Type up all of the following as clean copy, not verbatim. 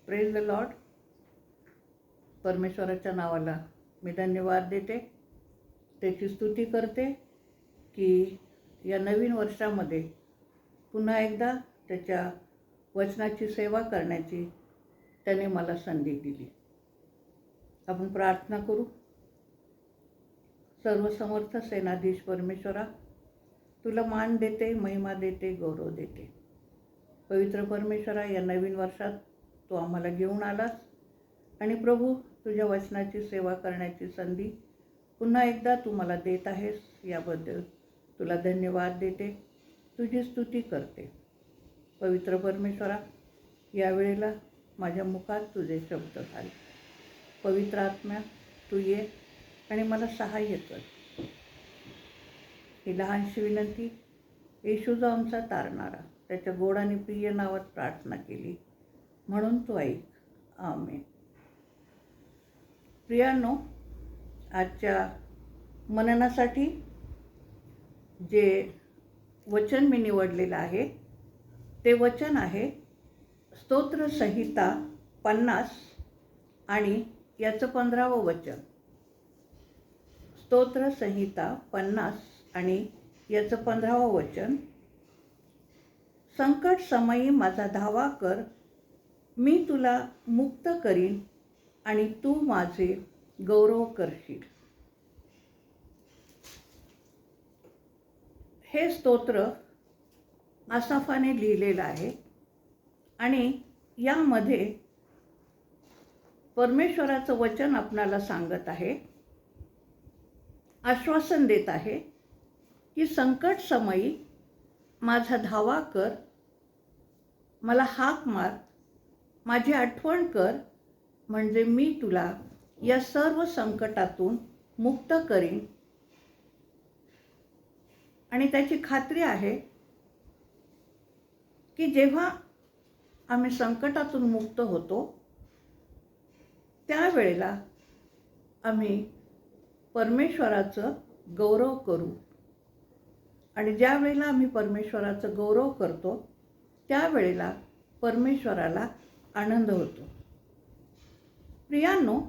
Praise the Lord. परमेश्वराच्या नावाला मी धन्यवाद देते, त्याची स्तुती करते की या नवीन वर्षामध्ये पुन्हा एकदा त्याच्या वचनाची सेवा करण्याची त्याने मला संधी दिली. आपण प्रार्थना करू. सर्वसमर्थ सेनाधीश परमेश्वरा, तुला मान देते, महिमा देते, गौरव देते. पवित्र परमेश्वरा, या नवीन वर्षात तू आम्हाला घेऊन आलास आणि प्रभू तुझ्या वचनाची सेवा करण्याची संधी पुन्हा एकदा तू मला देत आहेस. याबद्दल तुला धन्यवाद देते, तुझी स्तुती करते. पवित्र परमेश्वरा, यावेळेला माझ्या मुखात तुझे शब्द घाल. पवित्र आत्म्या, तू ये आणि मला सहाय्य कर. ही लहानशी विनंती येशू जो आमचा तारणारा, त्याच्या गोड आणि प्रिय नावात प्रार्थना केली म्हणून तू ऐक. आमेन. प्रियांनो, आजच्या मननासाठी जे वचन मी निवडलेलं आहे ते वचन आहे स्तोत्र संहिता 50 आणि याचं 15वं वचन. स्तोत्र संहिता 50 आणि याचं 15वं वचन. संकट समयी माझा धावा कर, मी तुला मुक्त करीन आणि तू माझे गौरव करशील. हे स्तोत्र आसाफाने लिहिलेलं आहे आणि यामध्ये परमेश्वराचं वचन आपणाला सांगत आहे, आश्वासन देत आहे की संकट समयी माझा धावा कर, मला हाक मार, माझी आठवण कर, म्हणजे मी तुला या सर्व संकटातून मुक्त करीन. आणि त्याची खात्री आहे की जेव्हा आम्ही संकटातून मुक्त होतो त्यावेळेला आम्ही परमेश्वराचं गौरव करू. आणि ज्या वेळेला आम्ही परमेश्वराचं गौरव करतो त्यावेळेला परमेश्वराला आनंद होतो. प्रियांनो,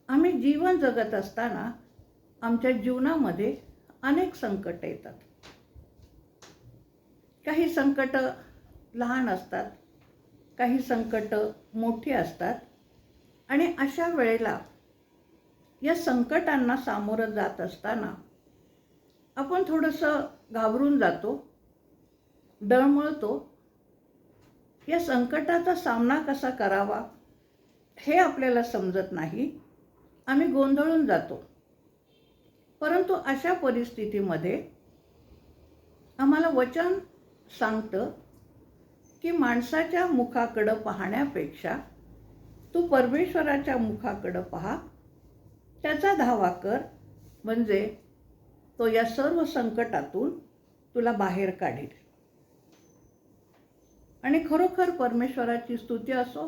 आम्ही जीवन जगत असताना आमच्या जीवनामध्ये अनेक संकट येतात. काही संकट लहान असतात, काही संकट मोठी असतात. आणि अशा वेळेला या संकटांना सामोरं जात असताना आपण थोडंसं घाबरून जातो, डळमळतो. या संकटाचा सामना कसा करावा हे आपल्याला समजत नाही, आम्ही गोंधळून जातो. परंतु अशा परिस्थितीमध्ये आम्हाला वचन सांगतं की माणसाच्या मुखाकडं पाहण्यापेक्षा तू परमेश्वराच्या मुखाकडं पहा, त्याचा धावा कर, म्हणजे तो या सर्व संकटातून तुला बाहेर काढेल. आणि खरोखर परमेश्वराची स्तुती असो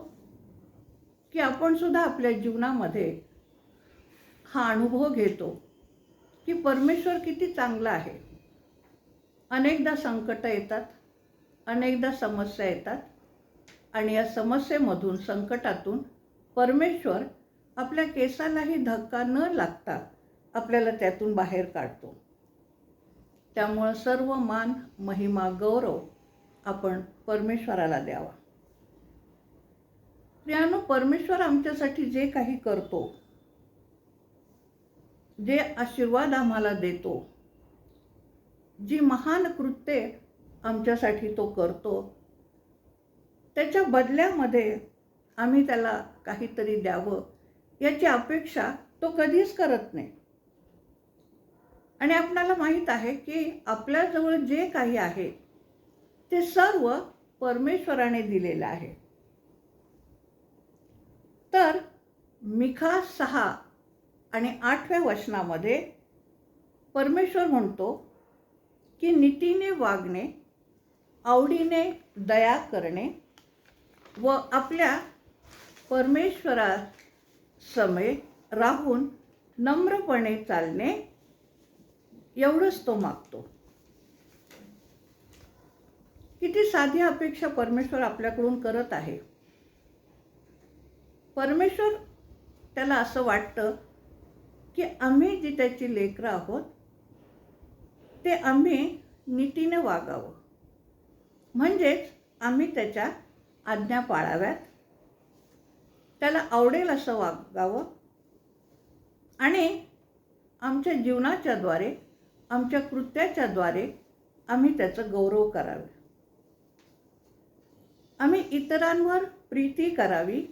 की आपण सुद्धा आपल्या जीवनामध्ये हा अनुभव घेतो की परमेश्वर किती चांगला आहे. अनेकदा संकट येतात, अनेकदा समस्या येतात आणि या समस्येमधून, संकटातून परमेश्वर आपल्या केसालाही धक्का न लागता आपल्याला त्यातून बाहेर काढतो. त्यामुळे सर्व मान, महिमा, गौरव आपण परमेश्वराला द्यावा. प्रियांनो, परमेश्वर आमच्यासाठी जे काही करतो, जे आशीर्वाद आम्हाला देतो, जी महान कृत्ये आमच्यासाठी तो करतो, त्याच्या बदल्यामध्ये आम्ही त्याला काहीतरी द्यावं याची अपेक्षा तो कधीच करत नाही. आणि आपल्याला माहीत आहे की आपल्याजवळ जे काही आहे ते सर्व परमेश्वराने दिलेलं आहे. तर मिखा 6 आणि 8व्या वचनामध्ये परमेश्वर म्हणतो की नीतीने वागणे, आवडीने दया करणे व आपल्या परमेश्वरासमोर राहून नम्रपणे चालणे, एवढंच तो मागतो. किती साधी अपेक्षा परमेश्वर आपल्याकडून करत आहे. परमेश्वर त्याला असं वाटतं की आम्ही जी त्याची लेकरं आहोत ते आम्ही नीतीने वागावं, म्हणजेच आम्ही त्याच्या आज्ञा पाळाव्यात, त्याला आवडेल असं वागावं आणि आमच्या जीवनाच्याद्वारे, आमच्या कृत्याच्याद्वारे आम्ही त्याचा गौरव करावे. आम्ही इतरांवर प्रीती करावी,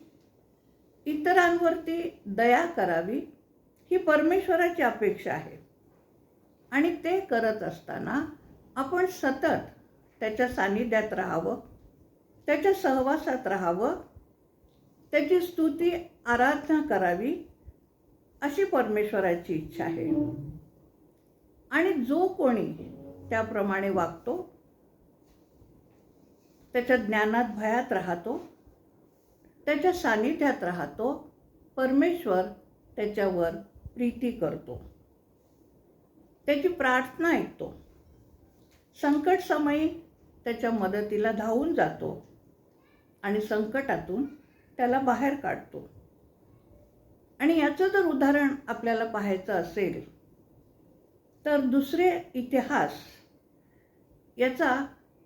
इतरांवरती दया करावी, ही परमेश्वराची अपेक्षा आहे. आणि ते करत असताना आपण सतत त्याच्या सानिध्यात राहावं, त्याच्या सहवासात राहावं, त्याची स्तुती आराधना करावी, अशी परमेश्वराची इच्छा आहे. आणि जो कोणी त्याप्रमाणे वागतो, त्याच्या ज्ञानात भयात राहतो, त्याच्या सानिध्यात राहतो, परमेश्वर त्याच्यावर प्रीती करतो, त्याची प्रार्थना ऐकतो, संकट समयी त्याच्या मदतीला धावून जातो आणि संकटातून त्याला बाहेर काढतो. आणि याचं जर उदाहरण आपल्याला पाहायचं असेल तर दुसरे इतिहास याचा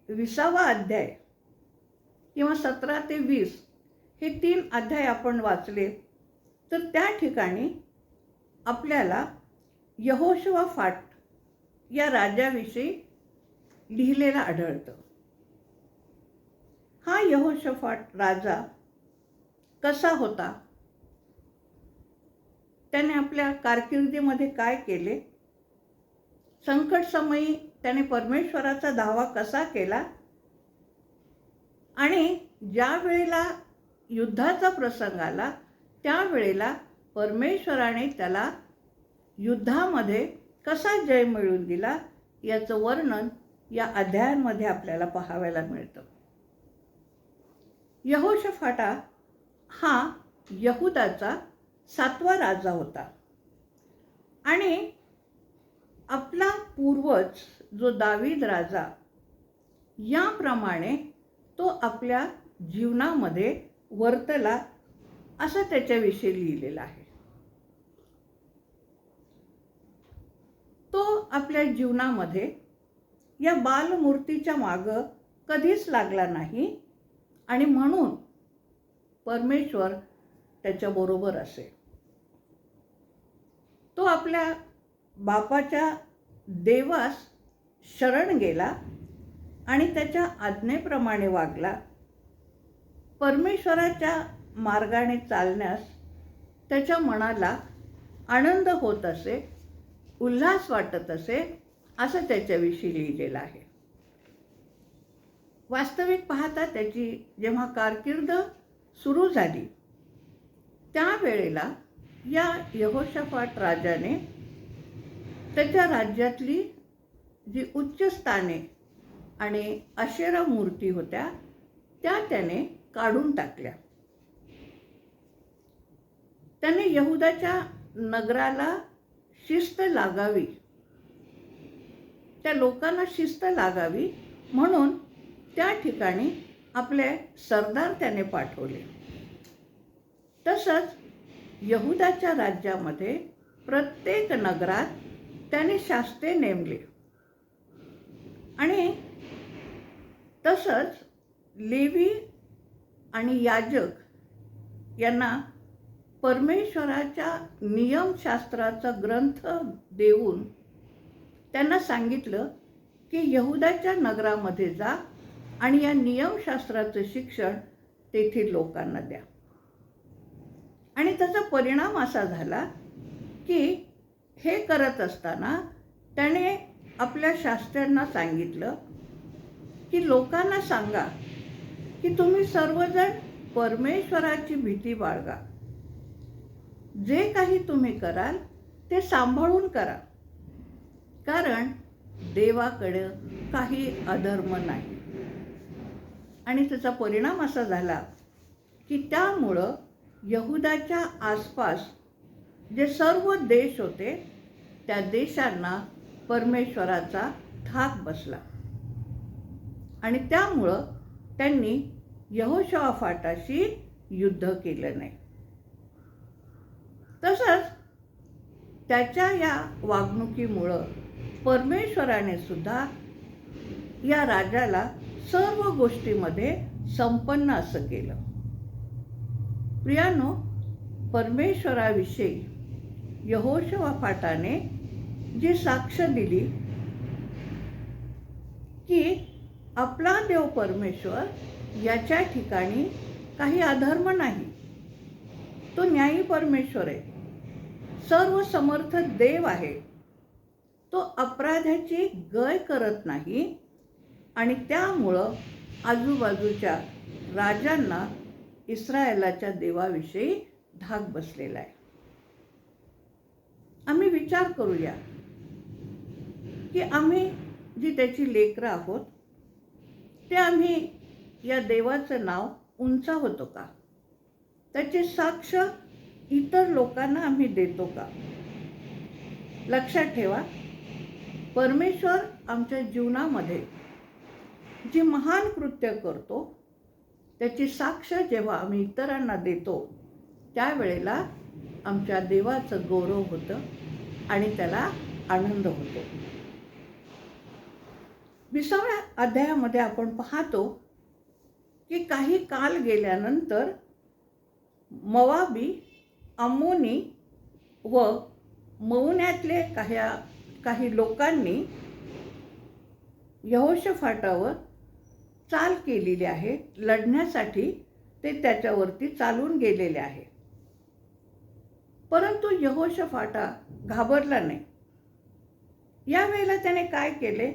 20वा अध्याय किंवा 17 ते 20 हे 3 अध्याय आपण वाचले तर त्या ठिकाणी आपल्याला यहोशवाफाट या राजाविषयी लिहिलेलं आढळतं. हा यहोशवाफाट राजा कसा होता, त्याने आपल्या कारकिर्दीमध्ये काय केले, संकट समयी त्याने परमेश्वराचा धावा कसा केला आणि ज्या वेळेला युद्धाचा प्रसंग आला त्यावेळेला परमेश्वराने त्याला युद्धामध्ये कसा जय मिळवून दिला, याचं वर्णन या अध्यायांमध्ये आपल्याला पाहायला मिळतं. यहोशफाटा हा यहुदाचा 7वा राजा होता आणि आपला पूर्वज जो दावीद राजा याप्रमाणे तो आपल्या जीवनामध्ये वर्तला असं त्याच्याविषयी लिहिलेलं आहे. तो आपल्या जीवनामध्ये या बालमूर्तीच्या मागं कधीच लागला नाही आणि म्हणून परमेश्वर त्याच्याबरोबर असे. तो आपल्या बापाच्या देवास शरण गेला आणि त्याच्या आज्ञेप्रमाणे वागला. परमेश्वराच्या मार्गाने चालण्यास त्याच्या मनाला आनंद होत असे, उल्हास वाटत असे, असं त्याच्याविषयी लिहिलेलं आहे. वास्तविक पाहता त्याची जेव्हा कारकीर्द सुरू झाली त्यावेळेला या यहोशफाट राजाने त्याच्या राज्यातली जी उच्च स्थाने आणि अशेरा मूर्ती होत्या त्या त्याने काढून टाकल्या. त्याने यहुदाच्या नगराला शिस्त लागावी, त्या लोकांना शिस्त लागावी म्हणून त्या ठिकाणी आपले सरदार त्याने पाठवले. तसंच यहुदाच्या राज्यामध्ये प्रत्येक नगरात त्याने शास्त्रे नेमले आणि तसंच लेवी आणि याजक यांना परमेश्वराच्या नियमशास्त्राचा ग्रंथ देऊन त्यांना सांगितलं की यहुदाच्या नगरामध्ये जा आणि या नियमशास्त्राचं शिक्षण तेथील लोकांना द्या. आणि त्याचा परिणाम असा झाला की हे करत असताना त्याने आपल्या शास्त्र्यांना सांगितलं की लोकांना सांगा की तुम्ही सर्वजण परमेश्वराची भीती बाळगा, जे काही तुम्ही कराल ते सांभाळून करा, कारण देवाकडे काही अधर्म नाही. आणि त्याचा परिणाम असा झाला की त्यामुळं यहुदाच्या आसपास जे सर्व देश होते त्या देशांना परमेश्वराचा धाक बसला आणि त्यामुळं त्यांनी यहोशवाफाटाशी युद्ध केलं नाही. तसंच त्याच्या या वागणुकीमुळं परमेश्वराने सुद्धा या राजाला सर्व गोष्टीमध्ये संपन्न असं केलं. प्रियानो, परमेश्वराविषयी यहोशवाफाटाने जी साक्ष दिली की आपला देव परमेश्वर याच्या ठिकाणी काही अधर्म नाही, तो न्यायी परमेश्वर आहे, सर्व समर्थ देव आहे, तो अपराधाची गय करत नाही आणि त्यामुळं आजूबाजूच्या राजांना इस्रायलाच्या देवाविषयी धाक बसलेला आहे. आम्ही विचार करूया की आम्ही जी त्याची लेकरं आहोत ते आम्ही या देवाचं नाव उंचावतो का? त्याची साक्ष इतर लोकांना आम्ही देतो का? लक्षात ठेवा, परमेश्वर आमच्या जीवनामध्ये जी महान कृत्य करतो त्याची साक्ष जेव्हा आम्ही इतरांना देतो त्यावेळेला आमच्या देवाचं गौरव होतं आणि त्याला आनंद होतो. 20व्या अध्यायामध्ये आपण पाहतो की काही काल गेल्यानंतर मोवाबी, अम्मोनी व मौन्यातले काही लोकांनी यहोशफाटावर चाल केलेली आहे. लढण्यासाठी ते त्याच्यावरती चालून गेलेले आहे. परंतु यहोशफाटा घाबरला नाही. यावेळेला त्याने काय केले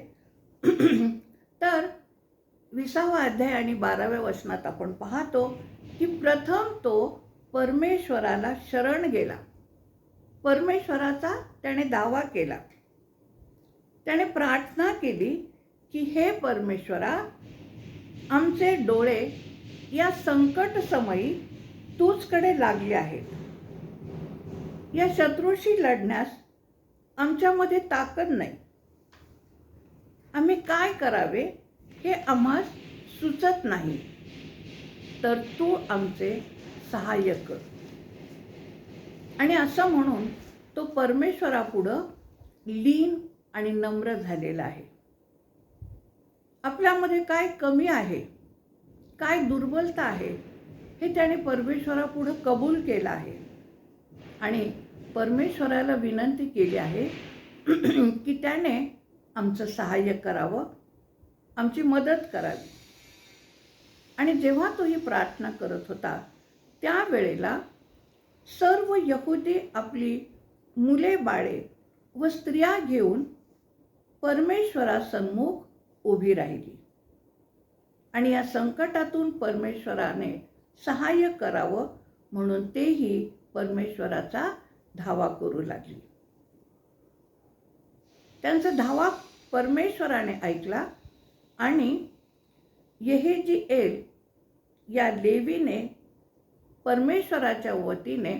तर 20वा अध्याय आणि 12व्या वचनात आपण पाहतो की प्रथम तो परमेश्वराला शरण गेला. परमेश्वराचा त्याने दावा केला. त्याने प्रार्थना केली की हे परमेश्वरा, आमचे डोळे या संकट समयी तुझकडे लागले आहेत. या शत्रूशी लढण्यास आमच्यामध्ये ताकद नाही. आम्ही काय करावे हे आम्हास सुचत नाही, तर तू आमचे सहाय्य कर. आणि असं म्हणून तो परमेश्वरापुढं लीन आणि नम्र झालेला आहे. आपल्यामध्ये काय कमी आहे, काय दुर्बलता आहे हे त्याने परमेश्वरापुढं कबूल केलं आहे आणि परमेश्वराला विनंती केली आहे की त्याने आमचं सहाय्य करावं, आमची मदत करावी. आणि जेव्हा तो ही प्रार्थना करत होता त्यावेळेला सर्व यहुदी आपली मुले, बाळे व स्त्रिया घेऊन परमेश्वरासन्मुख उभी राहिली आणि या संकटातून परमेश्वराने सहाय्य करावं म्हणून तेही परमेश्वराचा धावा करू लागली. त्यांचा धावा परमेश्वराने ऐकला आणि येहेजीएल या लेवीने परमेश्वराच्या वतीने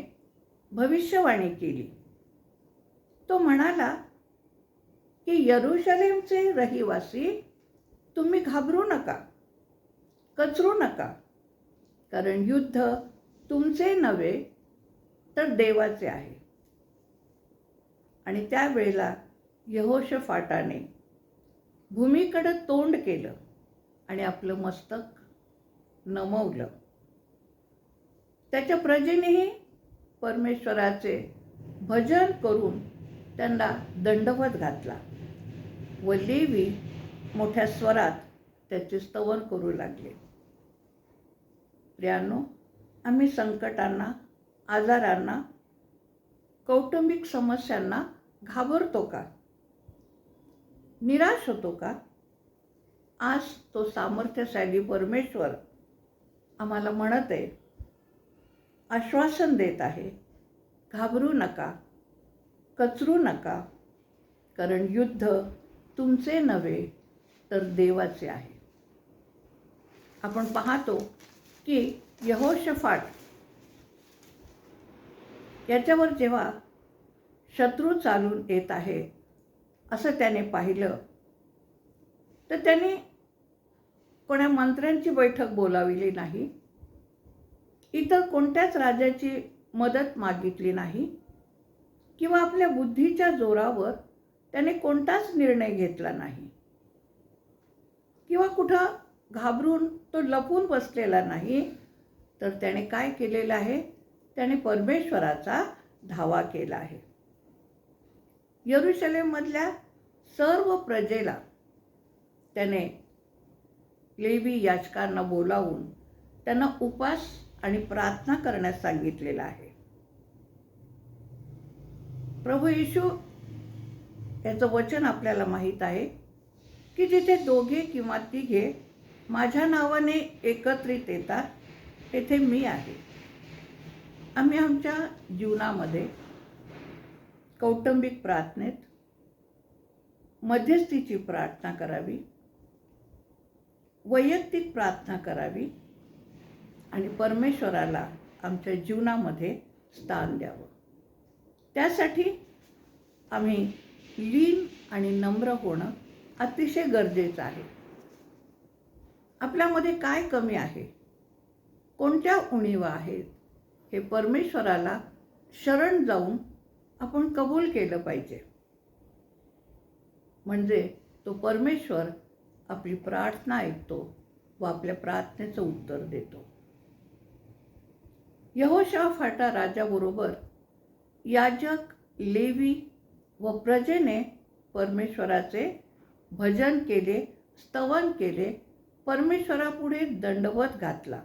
भविष्यवाणी केली. तो म्हणाला की यरूशलेमचे रहिवासी, तुम्ही घाबरू नका, कचरू नका, कारण युद्ध तुमचे नव्हे तर देवाचे आहे. आणि त्यावेळेला यहोशफाटाने भूमीकडे तोंड केलं आणि आपलं मस्तक नमवलं. त्याच्या प्रजेनेही परमेश्वराचे भजन करून त्यांना दंडवत घातला व लेवी मोठ्या स्वरात त्याचे स्तवन करू लागले. प्रियांनो, आम्ही संकटांना, आजारांना, कौटुंबिक समस्यांना घाबरतो का? निराश होतो का? आज तो सामर्थ्यशाली परमेश्वर आम्हाला म्हणत आहे, आश्वासन देत आहे, घाबरू नका, कचरू नका, कारण युद्ध तुमचे नव्हे तर देवाचे आहे. आपण पाहतो की यहोशफाट याच्यावर जेव्हा शत्रू चालून येत आहे असं त्याने पाहिलं तर त्याने कोणा मंत्र्यांची बैठक बोलाविली नाही, इतर कोणत्याच राजाची मदत मागितली नाही किंवा आपल्या बुद्धीच्या जोरावर त्याने कोणताच निर्णय घेतला नाही किंवा कुठं घाबरून तो लपून बसलेला नाही, तर त्याने काय केलेलं आहे? त्याने परमेश्वराचा धावा केला आहे. यरूशलेममधल्या सर्व प्रजेला त्याने लेवी याजकांना बोलावून त्यांना उपास आणि प्रार्थना करण्यास सांगितलेलं आहे. प्रभू येशू याचं वचन आपल्याला माहीत आहे की जिथे दोघे किंवा तिघे माझ्या नावाने एकत्रित येतात तेथे मी आहे. आम्ही आमच्या जीवनामध्ये कौटुंबिक प्रार्थनेत मध्यस्थीची प्रार्थना करावी, वैयक्तिक प्रार्थना करावी आणि परमेश्वराला आमच्या जीवनामध्ये स्थान द्यावं. त्यासाठी आम्ही लीन आणि नम्र होणं अतिशय गरजेचं आहे. आपल्यामध्ये काय कमी आहे, कोणत्या उणीवा आहेत, हे परमेश्वराला शरण जाऊन आपण कबूल केलं पाहिजे. म्हणजे तो परमेश्वर आपली प्रार्थना ऐकतो व आपल्या प्रार्थनेचं उत्तर देतो. यहोशाफाटा राजाबरोबर याजक, लेवी व प्रजेने परमेश्वराचे भजन केले, स्तवन केले, परमेश्वरापुढे दंडवत घातला.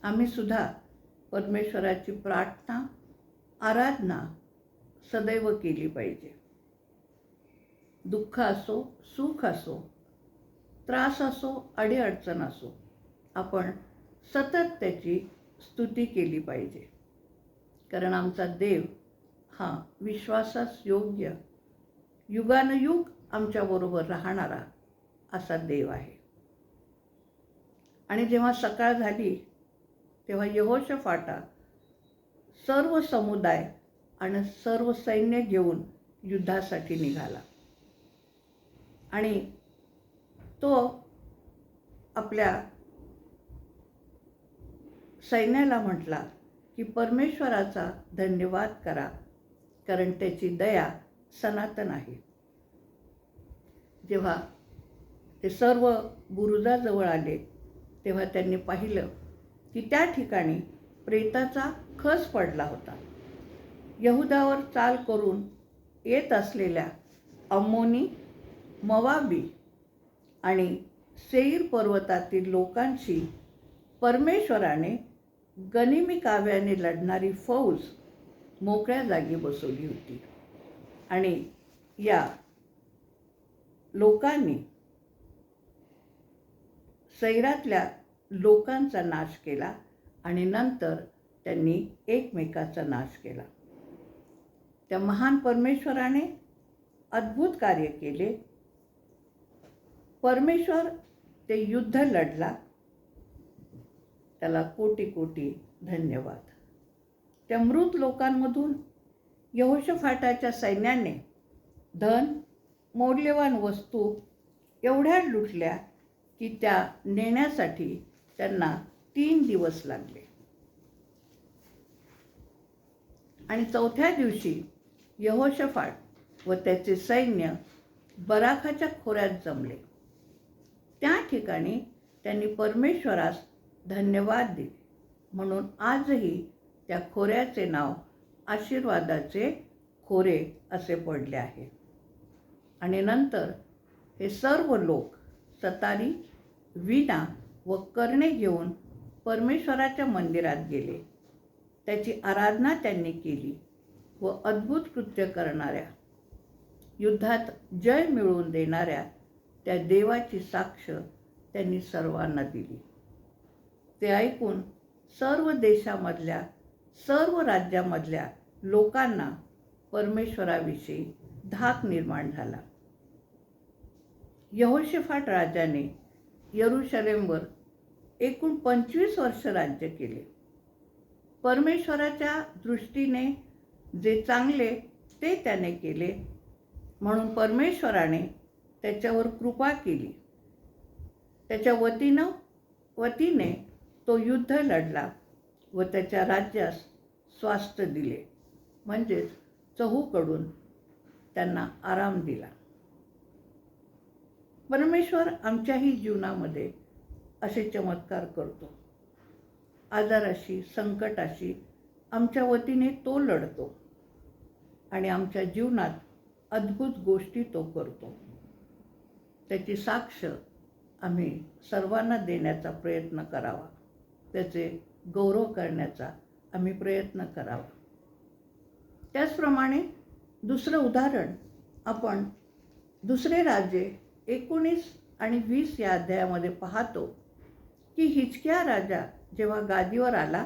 आम्ही सुद्धा परमेश्वराची प्रार्थना, आराधना सदैव केली पाहिजे. दुःख असो, सुख असो, त्रास असो, अडीअडचण असो, आपण सतत त्याची स्तुती केली पाहिजे. कारण आमचा देव हा विश्वासास योग्य, युगानुयुग आमच्याबरोबर राहणारा असा देव आहे. आणि जेव्हा सकाळ झाली तेव्हा यहोशाफाटा सर्व समुदाय आणि सर्व सैन्य घेऊन युद्धासाठी निघाला. आणि तो आपल्या सैन्याला म्हटला की परमेश्वराचा धन्यवाद करा, कारण त्याची दया सनातन आहे. जेव्हा ते सर्व बुरुजाजवळ आले तेव्हा त्यांनी पाहिलं की त्या ठिकाणी प्रेताचा खच पडला होता. यहुदावर चाल करून येत असलेल्या अम्मोनी, मोवाबी आणि सेईर पर्वतातील लोकांशी परमेश्वराने गनिमी काव्याने लढणारी फौज मोकळ्या जागी बसवली होती. आणि या लोकांनी सैरातल्या लोकांचा नाश केला आणि नंतर त्यांनी एकमेकाचा नाश केला. त्या महान परमेश्वराने अद्भुत कार्य केले. परमेश्वर ते युद्ध लढला, त्याला कोटी कोटी धन्यवाद. त्या मृत लोकांमधून यहोशाफाटाच्या सैन्याने धन, मौल्यवान वस्तू एवढ्या लुटल्या की त्या नेण्यासाठी त्यांना 3 दिवस लागले. आणि 4थ्या दिवशी यहोशाफाट व त्याचे सैन्य बराखाच्या खोऱ्यात जमले. त्या ठिकाणी त्यांनी परमेश्वरास धन्यवाद दिले. म्हणून आजही त्या खोऱ्याचे नाव आशीर्वादाचे खोरे असे पडले आहे. आणि नंतर हे सर्व लोक सतारी, वीणा व कर्णे घेऊन परमेश्वराच्या मंदिरात गेले. त्याची आराधना त्यांनी केली व अद्भुत कृत्य करणाऱ्या, युद्धात जय मिळवून देणाऱ्या त्या देवाची साक्ष त्यांनी सर्वांना दिली. ते ऐकून सर्व देशामधल्या, सर्व राज्यामधल्या लोकांना परमेश्वराविषयी धाक निर्माण झाला. यहोशाफाट राजाने यरूशलेमवर एकूण 25 वर्ष राज्य केले. परमेश्वराच्या दृष्टीने जे चांगले ते त्याने केले, म्हणून परमेश्वराने त्याच्यावर कृपा केली. त्याच्या वतीने तो युद्ध लढला व त्याच्या राज्यास स्वास्थ्य दिले, म्हणजेच चहूकडून त्यांना आराम दिला. परमेश्वर आमच्याही जीवनामध्ये असे चमत्कार करतो. आजाराशी, संकटाशी आमच्या वतीने तो लढतो आणि आमच्या जीवनात अद्भुत गोष्टी तो करतो. त्याची साक्ष आम्ही सर्वांना देण्याचा प्रयत्न करावा, त्याचे गौरव करण्याचा आम्ही प्रयत्न करावा. त्याचप्रमाणे दुसरं उदाहरण आपण दुसरे राजे 19 आणि 20 या अध्यायामध्ये पाहतो की हिजकिया राजा जेव्हा गादीवर आला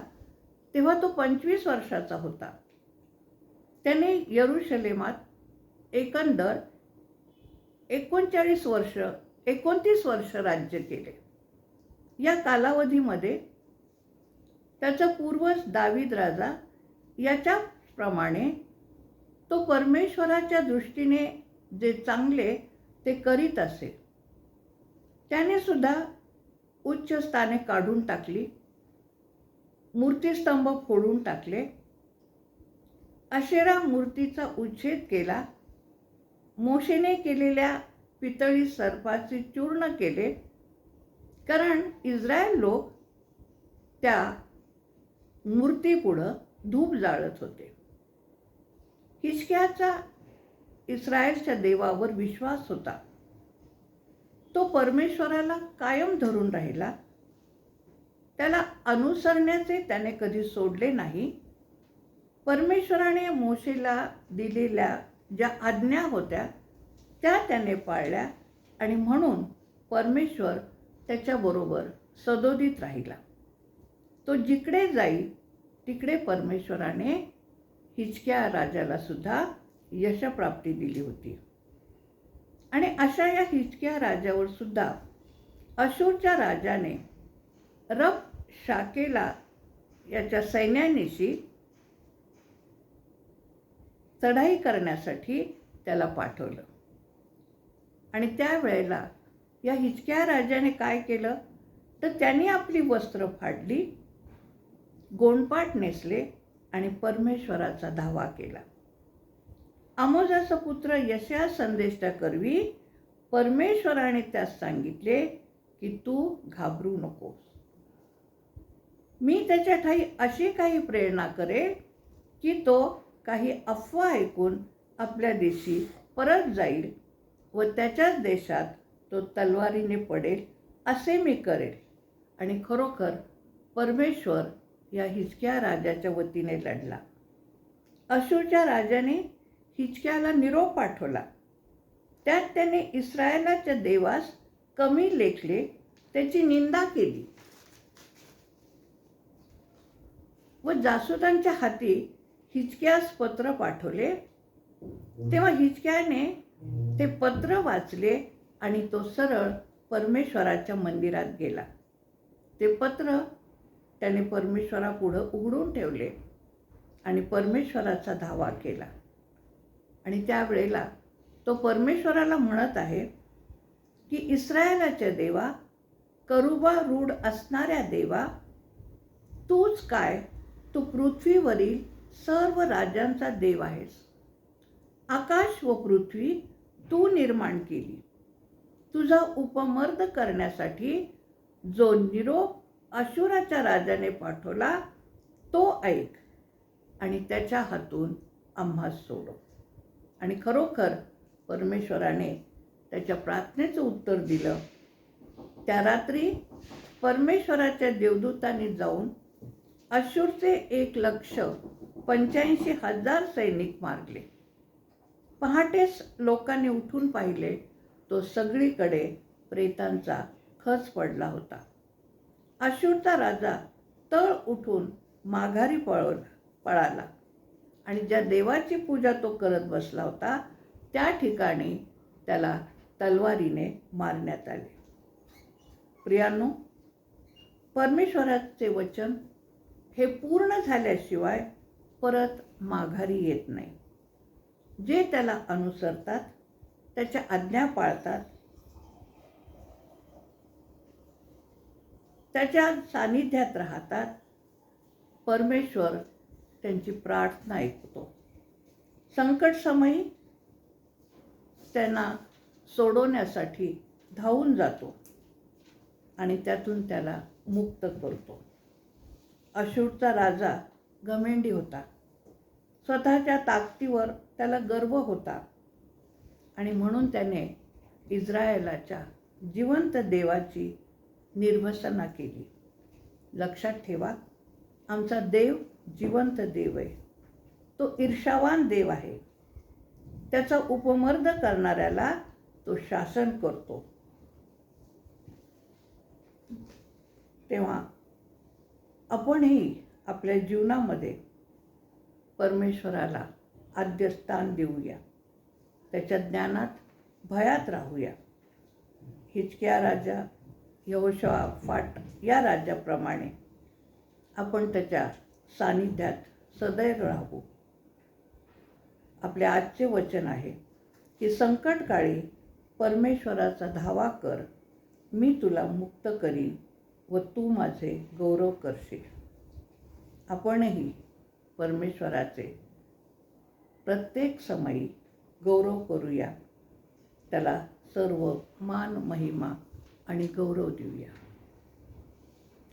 तेव्हा तो 25 वर्षाचा होता. त्याने यरूशलेमात एकंदर 29 वर्ष राज्य केले. या कालावधीमध्ये त्याचा पूर्वज दावीद राजा याच्याप्रमाणे तो परमेश्वराच्या दृष्टीने जे चांगले ते करीत असे. त्याने सुद्धा उच्च स्थाने काढून टाकली, मूर्तिस्तंभ फोडून टाकले, अशेरा मूर्तीचा उच्छेद केला, मोशेने केलेल्या पितळी सर्पाचे चूर्ण केले, कारण इस्रायल लोक त्या मूर्तीपुढं धूप जाळत होते. हिजकियाचा इस्रायलच्या देवावर विश्वास होता. तो परमेश्वराला कायम धरून राहिला. त्याला अनुसरण्याचे त्याने कधी सोडले नाही. परमेश्वराने मोशेला दिलेल्या ज्या आज्ञा होत्या त्या त्याने पाळल्या आणि म्हणून परमेश्वर त्याच्याबरोबर सदोदित राहिला. तो जिकडे जाईल तिकडे परमेश्वराने हिजकिया राजाला सुद्धा यशप्राप्ती दिली होती. आणि अशा या हिजकिया राजावर सुद्धा अशूरच्या राजाने रब शाकेला याच्या सैन्यानिशी चढाई करण्यासाठी त्याला पाठवलं. आणि त्यावेळेला या हिजकिया राजाने काय केलं तर त्यांनी आपली वस्त्र फाडली, गोंडपाट नेसले आणि परमेश्वराचा धावा केला. आमोजाचा पुत्र यशया संदेष्टा करवी परमेश्वराने त्यास सांगितले की तू घाबरू नकोस. मी त्याच्या ठाई अशी काही प्रेरणा करेल की तो काही अफवा ऐकून आपल्या देशी परत जाईल व त्याच्याच देशात तो तलवारीने पडेल, असे मी करेल. आणि खरोखर परमेश्वर या हिजकिया राजाच्या वतीने लढला. अशूरच्या राजाने हिजकियाला निरोप पाठवला. त्यात त्याने इस्रायलाच्या देवास कमी लेखले, त्याची निंदा केली व जासुदांच्या हाती हिजकियास पत्र पाठवले. तेव्हा हिजकियाने ते पत्र वाचले आणि तो सरळ परमेश्वराच्या मंदिरात गेला. ते पत्र त्याने परमेश्वरापुढं उघडून ठेवले आणि परमेश्वराचा धावा केला. आणि त्यावेळेला तो परमेश्वराला म्हणत आहे की इस्रायलाच्या देवा, करूबारूढ असणाऱ्या देवा, तूच काय, तू पृथ्वीवरील सर्व राजांचा देव आहेस. आकाश व पृथ्वी तू निर्माण केली. तुझा उपमर्द करण्यासाठी जो निरोप अशुराच्या राजाने पाठवला तो ऐक आणि त्याच्या हातून आम्हास सोडव. आणि खरोखर परमेश्वराने त्याच्या प्रार्थनेचं उत्तर दिलं. त्या रात्री परमेश्वराच्या देवदूतांनी जाऊन अशूरचे 1,85,000 सैनिक मारले. पहाटेस लोकांनी उठून पाहिले तो सगळीकडे प्रेतांचा खच पडला होता. अशूरचा राजा तळ उठून माघारी पळाला आणि ज्या देवाची पूजा तो करत बसला होता त्या ठिकाणी त्याला तलवारीने मारण्यात आले. प्रियांनो, परमेश्वराचे वचन हे पूर्ण झाल्याशिवाय परत माघारी येत नाही. जे त्याला अनुसरतात, त्याच्या आज्ञा पाळतात, त्याच्या सानिध्यात राहतात, परमेश्वर त्यांची प्रार्थना ऐकतो. संकट समयी त्यांना सोडवण्यासाठी धावून जातो आणि त्यातून त्याला मुक्त करतो. अशूरचा राजा घमेंडी होता. स्वतःच्या ताकदीवर त्याला गर्व होता आणि म्हणून त्याने इस्रायलाच्या जिवंत देवाची निर्भसना केली. लक्षात ठेवा, आमचा देव जिवंत देव आहे. तो ईर्ष्यावान देव आहे. त्याचा उपमर्द करणाऱ्याला तो शासन करतो. तेव्हा आपणही आपल्या जीवनामध्ये परमेश्वराला आद्य स्थान देऊया. त्याच्या ज्ञानात, भयात राहूया. हिजकिया राजा, यहोशाफाट या राजाप्रमाणे आपण त्याच्या सानिध्यात सदैव राहू. आपले आजचे वचन आहे की संकटकाळी परमेश्वराचा धावा कर, मी तुला मुक्त करीन व तू माझे गौरव करशील. आपणही परमेश्वराचे प्रत्येक समयी गौरव करूया. त्याला सर्व मान, महिमा आणि गौरव देऊया.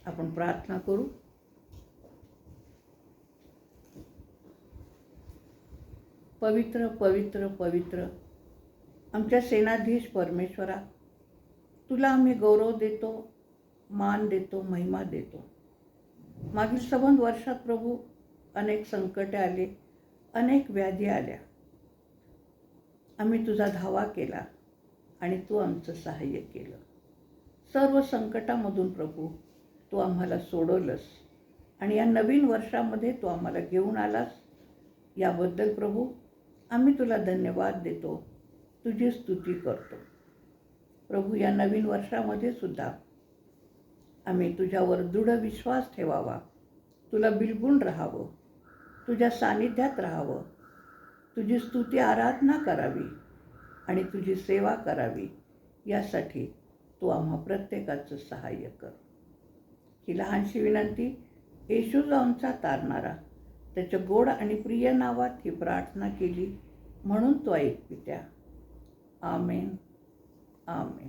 आपण प्रार्थना करू. पवित्र पवित्र पवित्र आमच्या सेनाधीश परमेश्वरा, तुला आम्ही गौरव देतो, मान देतो, महिमा देतो. मागील 7 वर्षात प्रभू अनेक संकटे आले, अनेक व्याधी आल्या. आम्ही तुझा धावा केला आणि तू आमचं सहाय्य केलं. सर्व संकटामधून प्रभू तू आम्हाला सोडवलंस आणि या नवीन वर्षामध्ये तू आम्हाला घेऊन आलास. याबद्दल प्रभू आम्ही तुला धन्यवाद देतो, तुझी स्तुती करतो. प्रभू, या नवीन वर्षामध्ये सुद्धा आम्ही तुझ्यावर दृढ विश्वास ठेवावा, तुला बिलगून राहावं, तुझ्या सानिध्यात राहावं, तुझी स्तुती आराधना करावी आणि तुझी सेवा करावी. यासाठी तू आम्हा प्रत्येकाचं सहाय्य कर. ही लहानशी विनंती येशू जो आमचा तारणारा, त्याच्या गोड आणि प्रिय नावात ही प्रार्थना केली म्हणून तो ऐक पित्या. आमेन, आमेन.